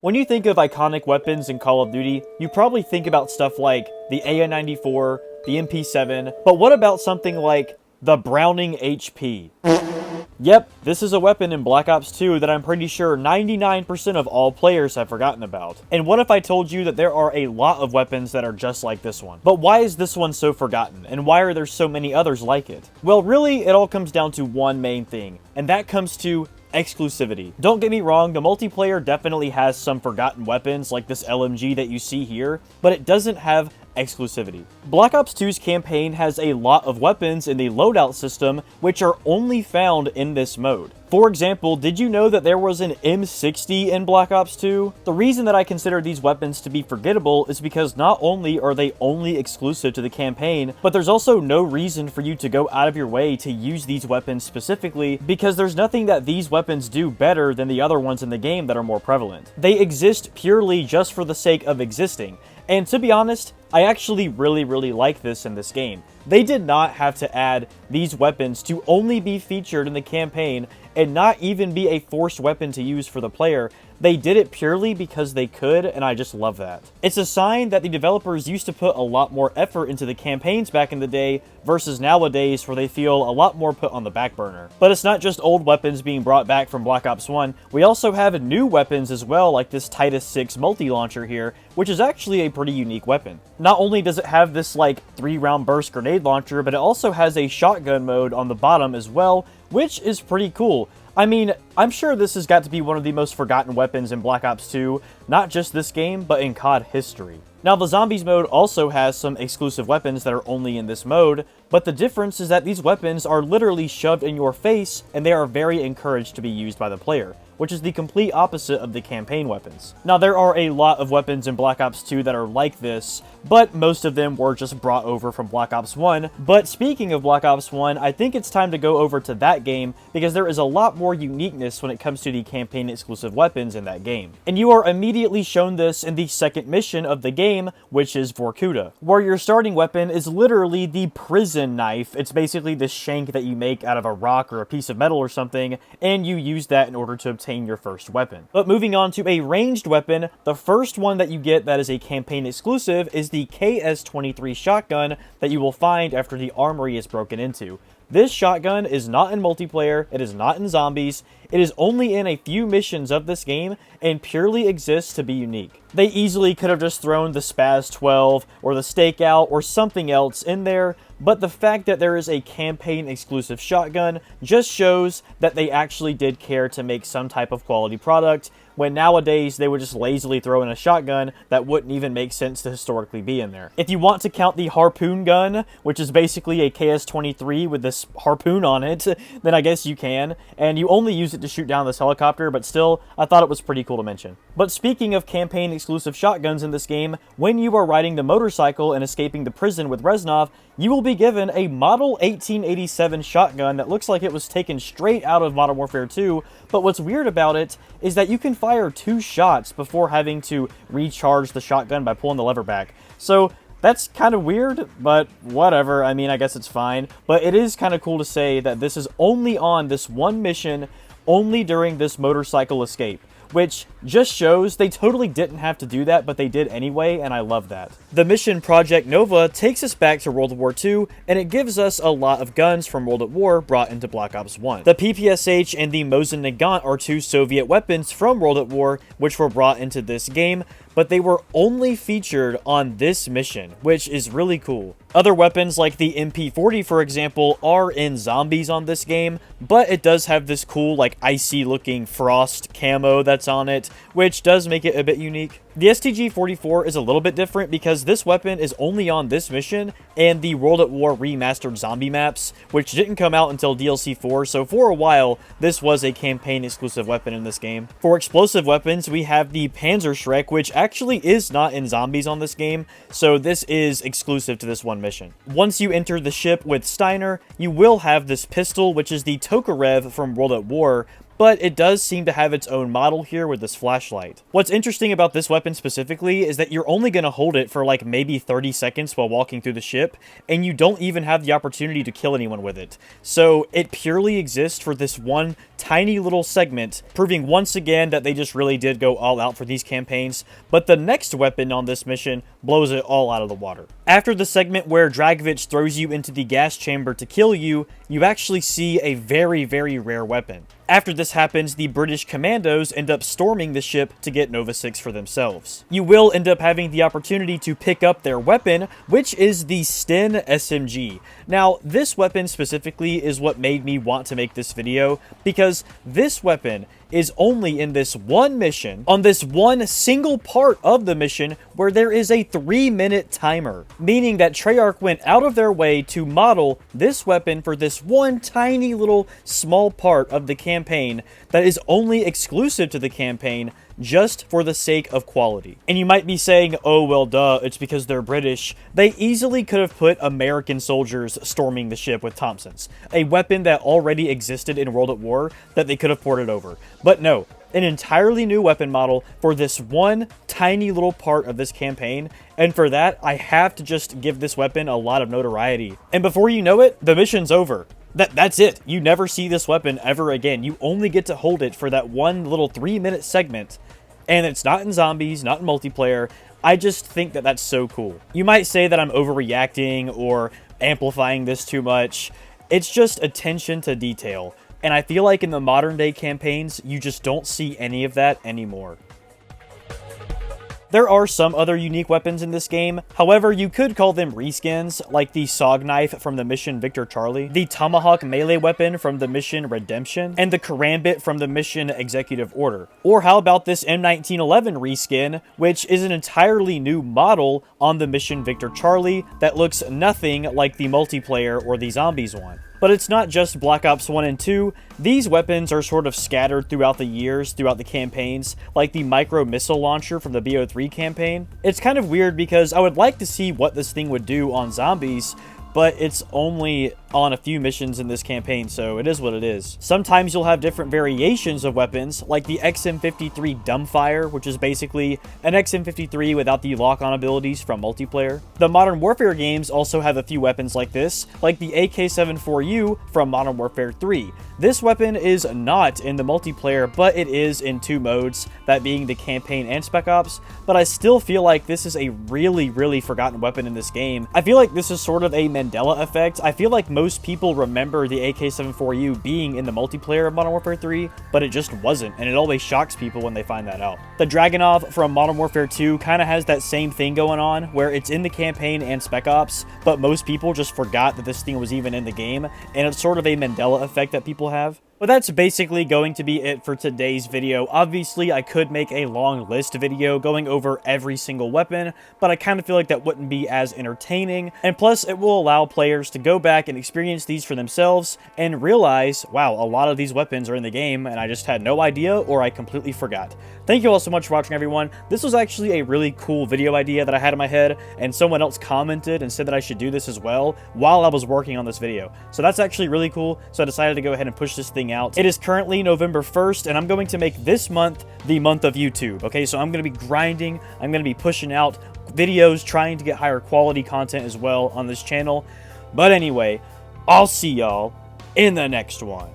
When you think of iconic weapons in Call of Duty, you probably think about stuff like the AN-94, the MP7, but what about something like the Browning HP? Yep, this is a weapon in Black Ops 2 that I'm pretty sure 99% of all players have forgotten about. And what if I told you that there are a lot of weapons that are just like this one? But why is this one so forgotten, and why are there so many others like it? Well, really, it all comes down to one main thing, and that comes to exclusivity. Don't get me wrong, the multiplayer definitely has some forgotten weapons like this LMG that you see here, but it doesn't have exclusivity. Black Ops 2's campaign has a lot of weapons in the loadout system which are only found in this mode. For example, did you know that there was an M60 in Black Ops 2? The reason that I consider these weapons to be forgettable is because not only are they only exclusive to the campaign, but there's also no reason for you to go out of your way to use these weapons specifically, because there's nothing that these weapons do better than the other ones in the game that are more prevalent. They exist purely just for the sake of existing. And to be honest, I actually really like this in this game. They did not have to add these weapons to only be featured in the campaign and not even be a forced weapon to use for the player. They did it purely because they could, and I just love that. It's a sign that the developers used to put a lot more effort into the campaigns back in the day versus nowadays where they feel a lot more put on the back burner. But it's not just old weapons being brought back from Black Ops 1, we also have new weapons as well, like this Titus 6 multi-launcher here, which is actually a pretty unique weapon. Not only does it have this like 3-round burst grenade launcher, but it also has a shotgun mode on the bottom as well, which is pretty cool. I mean, I'm sure this has got to be one of the most forgotten weapons in Black Ops 2, not just this game, but in COD history. Now, the Zombies mode also has some exclusive weapons that are only in this mode, but the difference is that these weapons are literally shoved in your face, and they are very encouraged to be used by the player, which is the complete opposite of the campaign weapons. Now, there are a lot of weapons in Black Ops 2 that are like this, but most of them were just brought over from Black Ops 1. But speaking of Black Ops 1, I think it's time to go over to that game, because there is a lot more uniqueness when it comes to the campaign exclusive weapons in that game. And you are immediately shown this in the second mission of the game, which is Vorkuta, where your starting weapon is literally the prison knife. It's basically this shank that you make out of a rock or a piece of metal or something, and you use that in order to obtain your first weapon. But moving on to a ranged weapon, the first one that you get that is a campaign exclusive is the KS-23 shotgun that you will find after the armory is broken into. This shotgun is not in multiplayer, it is not in zombies, it is only in a few missions of this game, and purely exists to be unique. They easily could have just thrown the Spaz 12, or the Stakeout, or something else in there, but the fact that there is a campaign exclusive shotgun just shows that they actually did care to make some type of quality product, when nowadays they would just lazily throw in a shotgun that wouldn't even make sense to historically be in there. If you want to count the harpoon gun, which is basically a KS-23 with this harpoon on it, then I guess you can, and you only use it to shoot down this helicopter, but still, I thought it was pretty cool to mention. But speaking of campaign exclusive shotguns in this game, when you are riding the motorcycle and escaping the prison with Reznov, you will be given a Model 1887 shotgun that looks like it was taken straight out of Modern Warfare 2, but what's weird about it is that you can fire 2 shots before having to recharge the shotgun by pulling the lever back. So that's kind of weird, but whatever. I mean, I guess it's fine. But it is kind of cool to say that this is only on this one mission, only during this motorcycle escape, which just shows they totally didn't have to do that, but they did anyway, and I love that. The mission Project Nova takes us back to World War II, and it gives us a lot of guns from World at War brought into Black Ops 1. The PPSH and the Mosin Nagant are 2 Soviet weapons from World at War, which were brought into this game, but they were only featured on this mission, which is really cool. Other weapons like the MP40, for example, are in zombies on this game, but it does have this cool, like, icy looking frost camo that's on it, which does make it a bit unique. The STG-44 is a little bit different because this weapon is only on this mission and the World at War remastered zombie maps, which didn't come out until DLC 4, so for a while, this was a campaign exclusive weapon in this game. For explosive weapons, we have the Panzerschreck, which actually is not in zombies on this game, so this is exclusive to this one mission. Once you enter the ship with Steiner, you will have this pistol, which is the Tokarev from World at War, but it does seem to have its own model here with this flashlight. What's interesting about this weapon specifically is that you're only going to hold it for like maybe 30 seconds while walking through the ship, and you don't even have the opportunity to kill anyone with it. So it purely exists for this one tiny little segment, proving once again that they just really did go all out for these campaigns, but the next weapon on this mission blows it all out of the water. After the segment where Dragovich throws you into the gas chamber to kill you, you actually see a very, very rare weapon. After this happens, the British commandos end up storming the ship to get Nova 6 for themselves. You will end up having the opportunity to pick up their weapon, which is the Sten SMG. Now, this weapon specifically is what made me want to make this video, because this weapon is only in this one mission, on this one single part of the mission where there is a 3-minute timer, meaning that Treyarch went out of their way to model this weapon for this one tiny little small part of the campaign that is only exclusive to the campaign just for the sake of quality. And you might be saying, oh, well, duh, it's because they're British. They easily could have put American soldiers storming the ship with Thompsons, a weapon that already existed in World at War that they could have ported over. But no, an entirely new weapon model for this one tiny little part of this campaign, and for that, I have to just give this weapon a lot of notoriety. And before you know it, the mission's over. That's it. You never see this weapon ever again. You only get to hold it for that one little 3-minute segment, and it's not in zombies, not in multiplayer. I just think that that's so cool. You might say that I'm overreacting or amplifying this too much. It's just attention to detail, and I feel like in the modern day campaigns, you just don't see any of that anymore. There are some other unique weapons in this game, however you could call them reskins, like the SOG knife from the mission Victor Charlie, the tomahawk melee weapon from the mission Redemption, and the karambit from the mission Executive Order. Or how about this M1911 reskin, which is an entirely new model on the mission Victor Charlie that looks nothing like the multiplayer or the zombies one. But it's not just Black Ops 1 and 2, these weapons are sort of scattered throughout the years, throughout the campaigns, like the micro missile launcher from the BO3 campaign. It's kind of weird because I would like to see what this thing would do on zombies, but it's only on a few missions in this campaign, so it is what it is. Sometimes you'll have different variations of weapons, like the XM53 Dumbfire, which is basically an XM53 without the lock-on abilities from multiplayer. The Modern Warfare games also have a few weapons like this, like the AK-74U from Modern Warfare 3. This weapon is not in the multiplayer, but it is in 2 modes, that being the campaign and Spec Ops, but I still feel like this is a really, really forgotten weapon in this game. I feel like this is sort of a Mandela effect. I feel like most people remember the AK-74U being in the multiplayer of Modern Warfare 3, but it just wasn't, and it always shocks people when they find that out. The Dragunov from Modern Warfare 2 kind of has that same thing going on, where it's in the campaign and Spec Ops, but most people just forgot that this thing was even in the game, and it's sort of a Mandela effect that people have. But that's basically going to be it for today's video. Obviously, I could make a long list video going over every single weapon, but I kind of feel like that wouldn't be as entertaining. And plus, it will allow players to go back and experience these for themselves and realize, wow, a lot of these weapons are in the game and I just had no idea or I completely forgot. Thank you all so much for watching, everyone. This was actually a really cool video idea that I had in my head, and someone else commented and said that I should do this as well while I was working on this video. So that's actually really cool, so I decided to go ahead and push this thing out. It is currently November 1st, and I'm going to make this month the month of YouTube, okay? So I'm going to be grinding, I'm going to be pushing out videos, trying to get higher quality content as well on this channel. But anyway, I'll see y'all in the next one.